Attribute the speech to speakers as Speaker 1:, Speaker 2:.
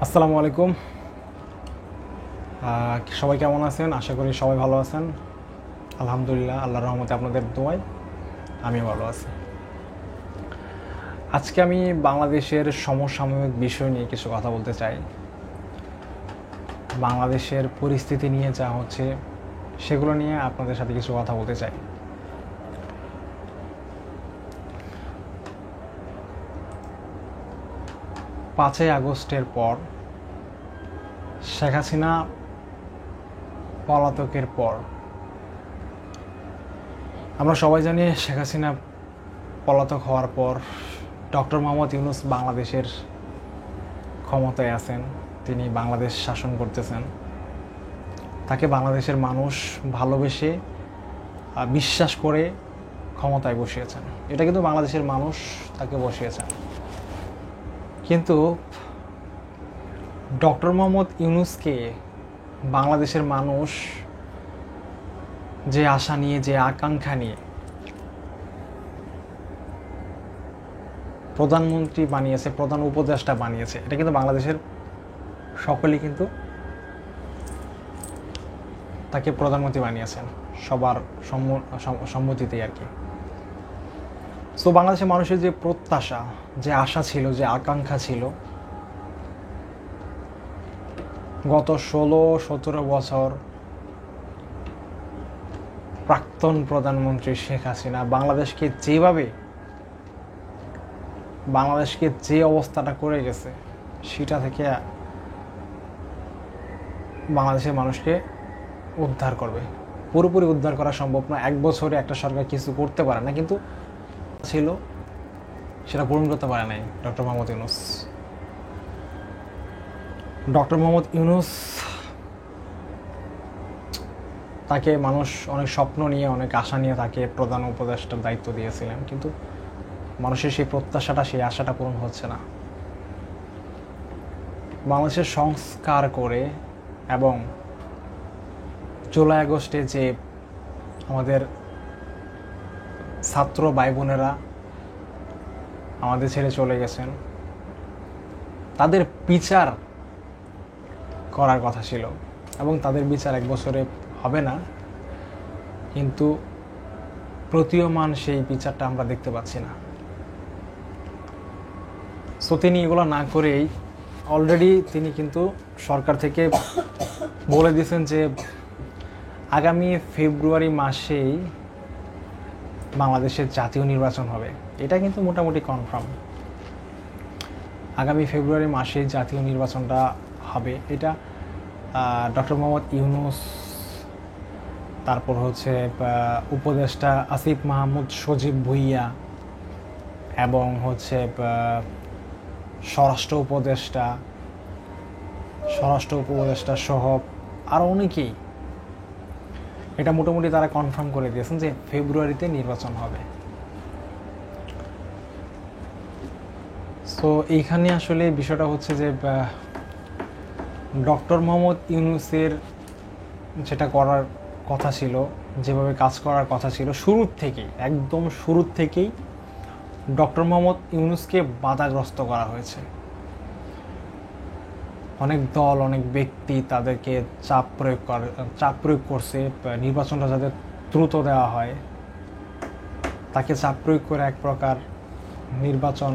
Speaker 1: আসসালামু আলাইকুম। সবাই কেমন আছেন? আশা করি সবাই ভালো আছেন। আলহামদুলিল্লাহ, আল্লাহর রহমতে আপনাদের দোয়ায় আমি ভালো আছি। আজকে আমি বাংলাদেশের সমসাময়িক বিষয় নিয়ে কিছু কথা বলতে চাই। বাংলাদেশের পরিস্থিতি নিয়ে যা হচ্ছে সেগুলো নিয়ে আপনাদের সাথে কিছু কথা বলতে চাই। 5ই আগস্টের পর শেখ হাসিনা পলাতকের পর আমরা সবাই জানি শেখ হাসিনা পলাতক হওয়ার পর ডক্টর মোহাম্মদ ইউনূস বাংলাদেশের ক্ষমতায় আছেন। তিনি বাংলাদেশ শাসন করতেছেন। তাকে বাংলাদেশের মানুষ ভালোবেসে বিশ্বাস করে ক্ষমতায় বসিয়েছেন। এটা কিন্তু বাংলাদেশের মানুষ তাকে বসিয়েছেন। কিন্তু ডক্টর মোহাম্মদ ইউনূসকে বাংলাদেশের মানুষ যে আশা নিয়ে, যে আকাঙ্ক্ষা নিয়ে প্রধানমন্ত্রী বানিয়েছে, প্রধান উপদেষ্টা বানিয়েছে, এটা কিন্তু বাংলাদেশের সকলেই কিন্তু তাকে প্রধানমন্ত্রী বানিয়েছেন সবার সম্মতিতেই আর কি। তো বাংলাদেশের মানুষের যে প্রত্যাশা, যে আশা ছিল, যে আকাঙ্ক্ষা ছিল, গত 16-17 বছর প্রাক্তন প্রধানমন্ত্রী শেখ হাসিনা বাংলাদেশকে যে অবস্থাটা করে গেছে, সেটা থেকে বাংলাদেশের মানুষকে উদ্ধার করবে। পুরোপুরি উদ্ধার করা সম্ভব না, এক বছরে একটা সরকার কিছু করতে পারে না, কিন্তু ছিল সেটা পূরণ করতে পারে নাই ডক্টর মোহাম্মদ ইউনূস। ডক্টর মোহাম্মদ ইউনূস তাকে মানুষ অনেক স্বপ্ন নিয়ে, অনেক আশা নিয়ে তাকে প্রধান উপদেষ্টার দায়িত্ব দিয়েছিলেন, কিন্তু মানুষের সেই প্রত্যাশাটা, সেই আশাটা পূরণ হচ্ছে না। বাংলাদেশের সংস্কার করে এবং জুলাই আগস্টে যে আমাদের ছাত্র ভাই বোনেরা আমাদের ছেড়ে চলে গেছেন, তাদের বিচার করার কথা ছিল, এবং তাদের বিচার এক বছরে হবে না, কিন্তু প্রতীয়মান সেই বিচারটা আমরা দেখতে পাচ্ছি না। সো তিনি এগুলো না করেই অলরেডি তিনি কিন্তু সরকার থেকে বলে দিয়েছেন যে আগামী ফেব্রুয়ারি মাসেই বাংলাদেশের জাতীয় নির্বাচন হবে। এটা কিন্তু মোটামুটি কনফার্ম, আগামী ফেব্রুয়ারি মাসেই জাতীয় নির্বাচনটা হবে। এটা ডক্টর মোহাম্মদ ইউনূস, তারপর হচ্ছে উপদেষ্টা আসিফ মাহমুদ সজীব ভুইয়া, এবং হচ্ছে স্বরাষ্ট্র উপদেষ্টা সহ আরও অনেকেই এটা মোটামুটি তারা কনফার্ম করে দিয়েছেন যে ফেব্রুয়ারিতে নির্বাচন হবে। সো এইখানে আসলে বিষয়টা হচ্ছে যে ডক্টর মোহাম্মদ ইউনূসের যেটা করার কথা ছিল, যেভাবে কাজ করার কথা ছিল, একদম শুরুর থেকেই ডক্টর মোহাম্মদ ইউনূসকে বাধাগ্রস্ত করা হয়েছে। অনেক দল, অনেক ব্যক্তি তাদেরকে চাপ প্রয়োগ করছে নির্বাচনটা যাতে দ্রুত দেওয়া হয়। তাকে চাপ প্রয়োগ করে এক প্রকার নির্বাচন